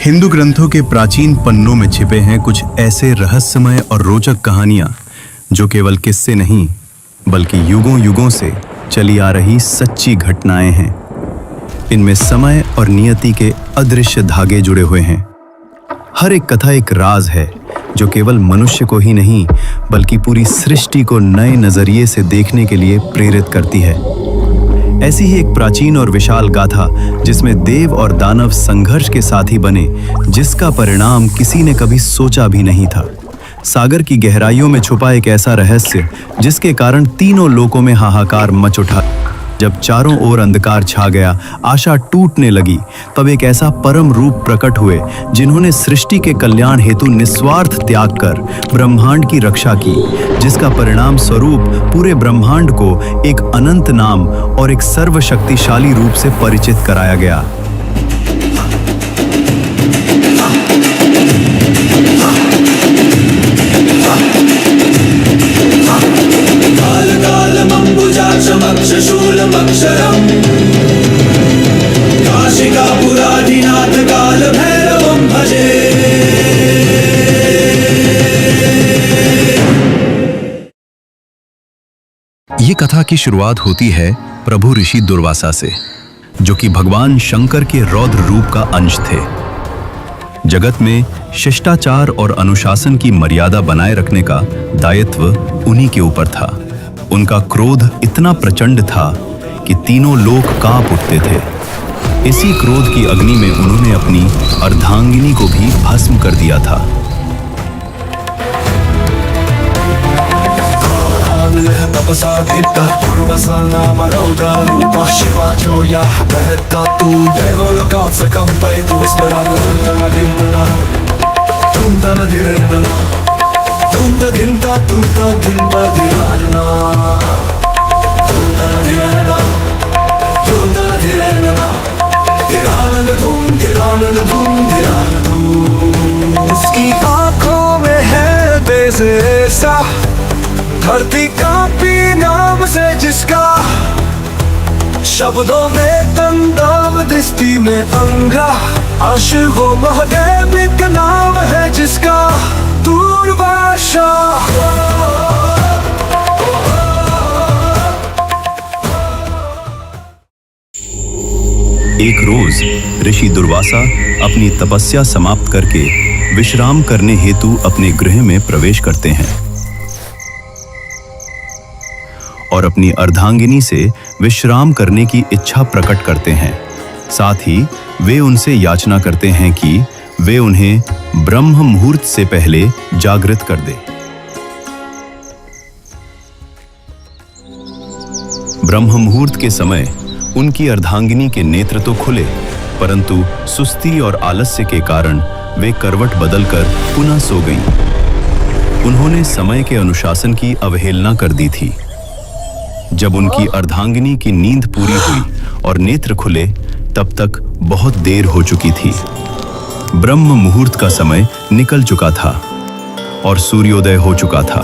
हिंदू ग्रंथों के प्राचीन पन्नों में छिपे हैं कुछ ऐसे रहस्यमय और रोचक कहानियां जो केवल किस्से नहीं बल्कि युगों युगों से चली आ रही सच्ची घटनाएं हैं। इनमें समय और नियति के अदृश्य धागे जुड़े हुए हैं। हर एक कथा एक राज है जो केवल मनुष्य को ही नहीं बल्कि पूरी सृष्टि को नए नजरिए से देखने के लिए प्रेरित करती है। ऐसी ही एक प्राचीन और विशाल गाथा जिसमें देव और दानव संघर्ष के साथी बने, जिसका परिणाम किसी ने कभी सोचा भी नहीं था। सागर की गहराइयों में छुपा एक ऐसा रहस्य जिसके कारण तीनों लोकों में हाहाकार मच उठा। जब चारों ओर अंधकार छा गया, आशा टूटने लगी, तब एक ऐसा परम रूप प्रकट हुए जिन्होंने सृष्टि के कल्याण हेतु निस्वार्थ त्याग कर ब्रह्मांड की रक्षा की, जिसका परिणाम स्वरूप पूरे ब्रह्मांड को एक अनंत नाम और एक सर्वशक्तिशाली रूप से परिचित कराया गया। ये कथा की शुरुआत होती है प्रभु ऋषि दुर्वासा से, जो कि भगवान शंकर के रौद्र रूप का अंश थे। जगत में शिष्टाचार और अनुशासन की मर्यादा बनाए रखने का दायित्व उन्हीं के ऊपर था। उनका क्रोध इतना प्रचंड था कि तीनों लोक कांप उठते थे। इसी क्रोध की अग्नि में उन्होंने अपनी अर्धांगिनी को भी भस्म कर दिया था। उसकी आंखों में है तेज ऐसा, धरती कांपी नाम से जिसका, शब्दों में तंदाव दृष्टि में अंगा, आशिक वो महादेव का नाम है जिसका, दूरभाषा। एक रोज ऋषि दुर्वासा अपनी तपस्या समाप्त करके विश्राम करने हेतु अपने गृह में प्रवेश करते हैं और अपनी अर्धांगिनी से विश्राम करने की इच्छा प्रकट करते हैं। साथ ही वे उनसे याचना करते हैं कि वे उन्हें ब्रह्म मुहूर्त से पहले जागृत कर दे। ब्रह्म मुहूर्त के समय उनकी अर्धांगिनी के नेत्र तो खुले, परंतु सुस्ती और आलस्य के कारण वे करवट बदलकर पुनः सो गईं। उन्होंने समय के अनुशासन की अवहेलना कर दी थी। जब उनकी अर्धांगिनी की नींद पूरी हुई और नेत्र खुले, तब तक बहुत देर हो चुकी थी। ब्रह्म मुहूर्त का समय निकल चुका था और सूर्योदय हो चुका था।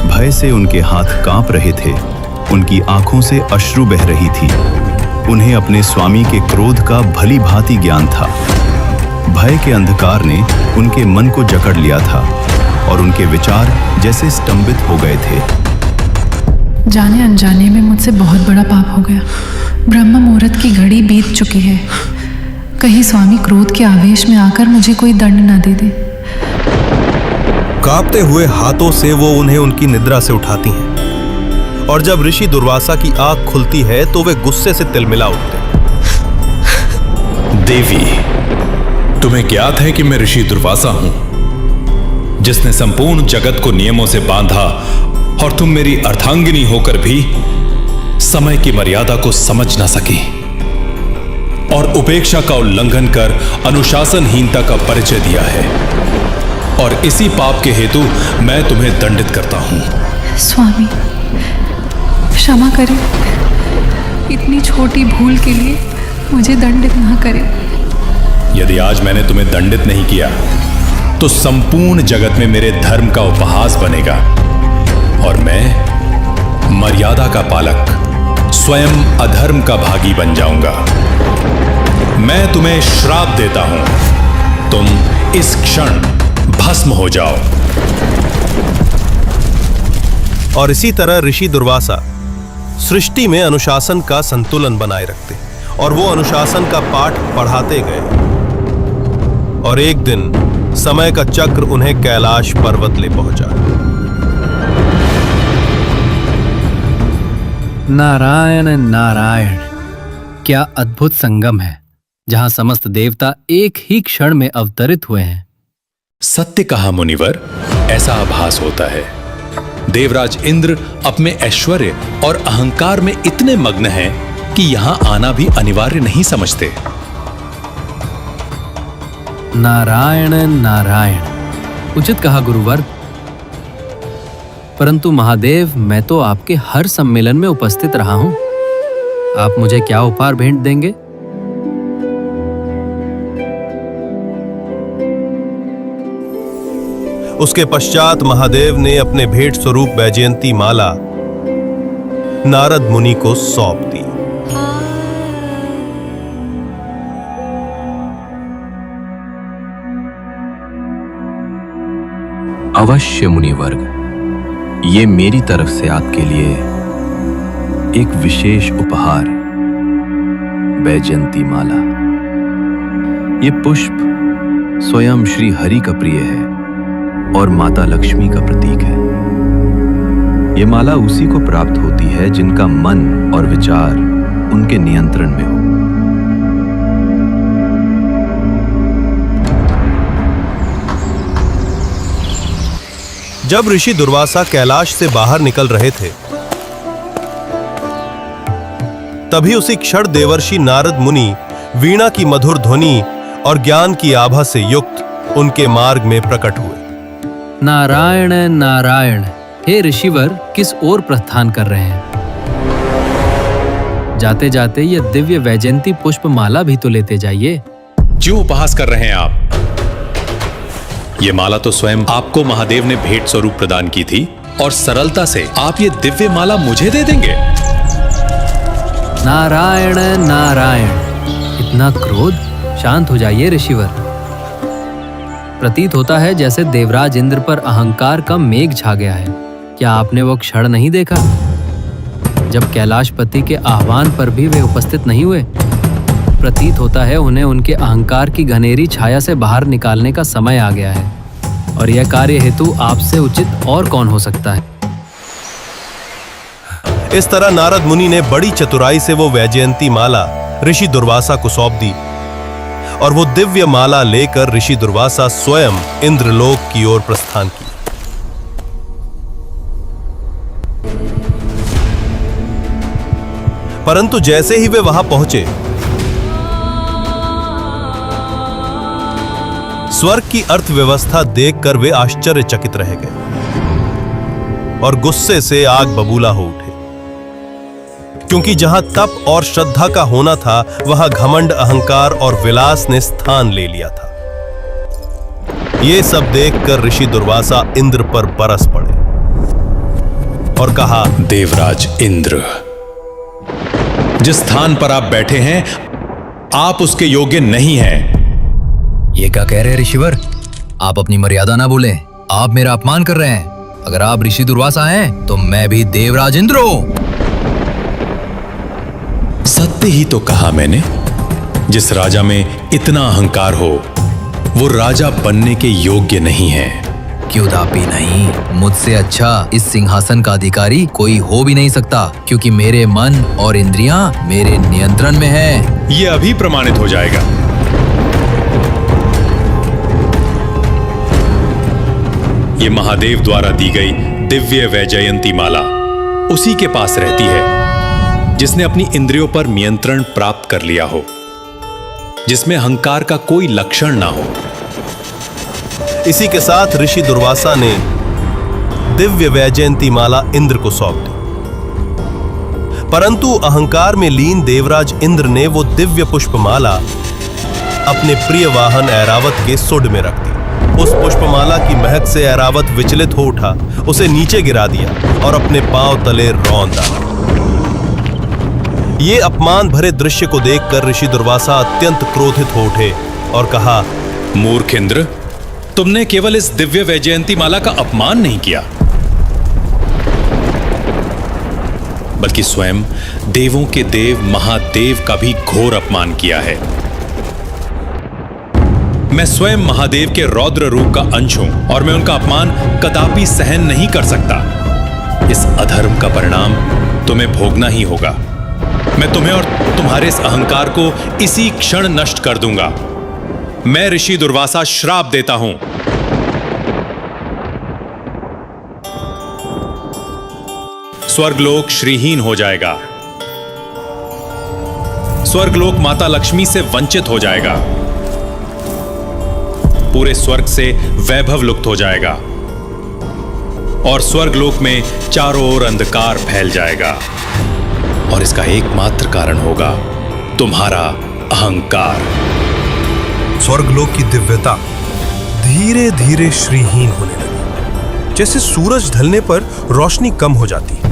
भय से उनके हाथ कांप रहे थे, उनकी आंखों से अश्रु बह रही थी। उन्हें अपने स्वामी के क्रोध का भली भांति ज्ञान था। भय के अंधकार ने उनके मन को जकड़ लिया था और उनके विचार जैसे स्तंभित हो गए थे। जाने अनजाने में मुझसे बहुत बड़ा पाप हो गया। ब्रह्म मुहूर्त की घड़ी बीत चुकी है। कहीं स्वामी क्रोध के आवेश में आकर मुझे कोई दंड न दे दे। कांपते हुए हाथों से वो उन्हें उनकी निद्रा से उठाती हैं और जब ऋषि दुर्वासा की आंख खुलती है तो वे गुस्से से तिलमिला उठते हैं। देवी, तुम्हें ज्ञात है कि मैं ऋषि दुर्वासा हूं, जिसने संपूर्ण जगत को नियमों से बांधा, और तुम मेरी अर्धांगिनी होकर भी समय की मर्यादा को समझ ना सकी और उपेक्षा का उल्लंघन कर अनुशासनहीनता का परिचय दिया है, और इसी पाप के हेतु मैं तुम्हें दंडित करता हूं। स्वामी, क्षमा करें। इतनी छोटी भूल के लिए मुझे दंडित ना करें। यदि आज मैंने तुम्हें दंडित नहीं किया तो संपूर्ण जगत में मेरे धर्म का उपहास बनेगा और मैं मर्यादा का पालक स्वयं अधर्म का भागी बन जाऊंगा। मैं तुम्हें श्राप देता हूं तुम इस क्षण भस्म हो जाओ। और इसी तरह ऋषि दुर्वासा सृष्टि में अनुशासन का संतुलन बनाए रखते और वो अनुशासन का पाठ पढ़ाते गए। और एक दिन समय का चक्र उन्हें कैलाश पर्वत ले पहुंचा। नारायण नारायण, क्या अद्भुत संगम है जहां समस्त देवता एक ही क्षण में अवतरित हुए हैं। सत्य कहा मुनिवर, ऐसा आभास होता है। देवराज इंद्र अपने ऐश्वर्य और अहंकार में इतने मग्न हैं कि यहां आना भी अनिवार्य नहीं समझते। नारायण नारायण, उचित कहा गुरुवर। परंतु महादेव, मैं तो आपके हर सम्मेलन में उपस्थित रहा हूं। आप मुझे क्या उपहार भेंट देंगे? उसके पश्चात महादेव ने अपने भेंट स्वरूप वैजयंती माला नारद मुनि को सौंप दी। अवश्य मुनिवर्ग, ये मेरी तरफ से आपके लिए एक विशेष उपहार, वैजयंती माला। ये पुष्प स्वयं श्री हरि का प्रिय है और माता लक्ष्मी का प्रतीक है। ये माला उसी को प्राप्त होती है जिनका मन और विचार उनके नियंत्रण में हो। जब ऋषि दुर्वासा कैलाश से बाहर निकल रहे थे, तभी उसी क्षण देवर्षि नारद मुनि वीणा की मधुर ध्वनि और ज्ञान की आभा से युक्त उनके मार्ग में प्रकट हुए। नारायण नारायण, हे ऋषिवर, किस ओर प्रस्थान कर रहे हैं? जाते जाते ये दिव्य वैजयंती पुष्प माला भी तो लेते जाइए। क्यों उपहास कर रहे हैं आप? ये माला तो स्वयं आपको महादेव ने भेंट स्वरूप प्रदान की थी और सरलता से आप ये दिव्य माला मुझे दे देंगे? नारायण नारायण, इतना क्रोध? शांत हो जाइए ऋषिवर। प्रतीत होता है जैसे देवराज इंद्र पर अहंकार का मेघ छा गया है। क्या आपने वो क्षण नहीं देखा जब कैलाशपति के आह्वान पर भी वे उपस्थित नहीं हुए? प्रतीत होता है उन्हें उनके अहंकार की घनेरी छाया से बाहर निकालने का समय आ गया है, और यह कार्य हेतु आपसे उचित और कौन हो सकता है? इस तरह नारद मुनि ने बड़ी चतुराई से वो वैजयंती माला ऋषि दुर्वासा को सौंप दी, और वो दिव्य माला लेकर ऋषि दुर्वासा स्वयं इंद्रलोक की ओर प्रस्थान किया। परंतु जैसे ही वे वहां पहुंचे, स्वर्ग की अर्थव्यवस्था देखकर वे आश्चर्यचकित रह गए और गुस्से से आग बबूला हो उठे, क्योंकि जहां तप और श्रद्धा का होना था, वहां घमंड, अहंकार और विलास ने स्थान ले लिया था। ये सब देखकर ऋषि दुर्वासा इंद्र पर बरस पड़े और कहा, देवराज इंद्र, जिस स्थान पर आप बैठे हैं, आप उसके योग्य नहीं हैं। ये क्या कह रहे हैं ऋषिवर? आप अपनी मर्यादा ना भूलें। आप मेरा अपमान कर रहे हैं। अगर आप ऋषि दुर्वासा हैं, तो मैं भी देवराज इंद्र हूं। सत्य ही तो कहा मैंने। जिस राजा में इतना अहंकार हो, वो राजा बनने के योग्य नहीं है। क्योंकि नहीं, मुझसे अच्छा इस सिंहासन का अधिकारी कोई हो भी नहीं सकता, क्योंकि मेरे मन और इंद्रियां मेरे नियंत्रण में है। ये अभी प्रमाणित हो जाएगा। ये महादेव द्वारा दी गई दिव्य वैजयंती माला उसी के पास रहती है जिसने अपनी इंद्रियों पर नियंत्रण प्राप्त कर लिया हो, जिसमें अहंकार का कोई लक्षण ना हो। इसी के साथ ऋषि दुर्वासा ने दिव्य वैजयंती माला इंद्र को सौंप दी। परंतु अहंकार में लीन देवराज इंद्र ने वो दिव्य पुष्पमाला अपने प्रिय वाहन ऐरावत के सुड में रख दी। उस पुष्पमाला की महक से ऐरावत विचलित हो उठा, उसे नीचे गिरा दिया और अपने पांव तले रौंद डाला। ये अपमान भरे दृश्य को देखकर ऋषि दुर्वासा अत्यंत क्रोधित हो उठे और कहा, मूर्ख इंद्र, तुमने केवल इस दिव्य वैजयंती माला का अपमान नहीं किया, बल्कि स्वयं देवों के देव महादेव का भी घोर अपमान किया है। मैं स्वयं महादेव के रौद्र रूप का अंश हूं और मैं उनका अपमान कदापि सहन नहीं कर सकता। इस अधर्म का परिणाम तुम्हें भोगना ही होगा। मैं तुम्हें और तुम्हारे इस अहंकार को इसी क्षण नष्ट कर दूंगा। मैं ऋषि दुर्वासा श्राप देता हूं। स्वर्गलोक श्रीहीन हो जाएगा। स्वर्गलोक माता लक्ष्मी से वंचित हो जाएगा। पूरे स्वर्ग से वैभव लुप्त हो जाएगा और स्वर्गलोक में चारों ओर अंधकार फैल जाएगा। और इसका एकमात्र कारण होगा तुम्हारा अहंकार। स्वर्गलोक की दिव्यता धीरे धीरे श्रीहीन होने लगी, जैसे सूरज ढलने पर रोशनी कम हो जाती है।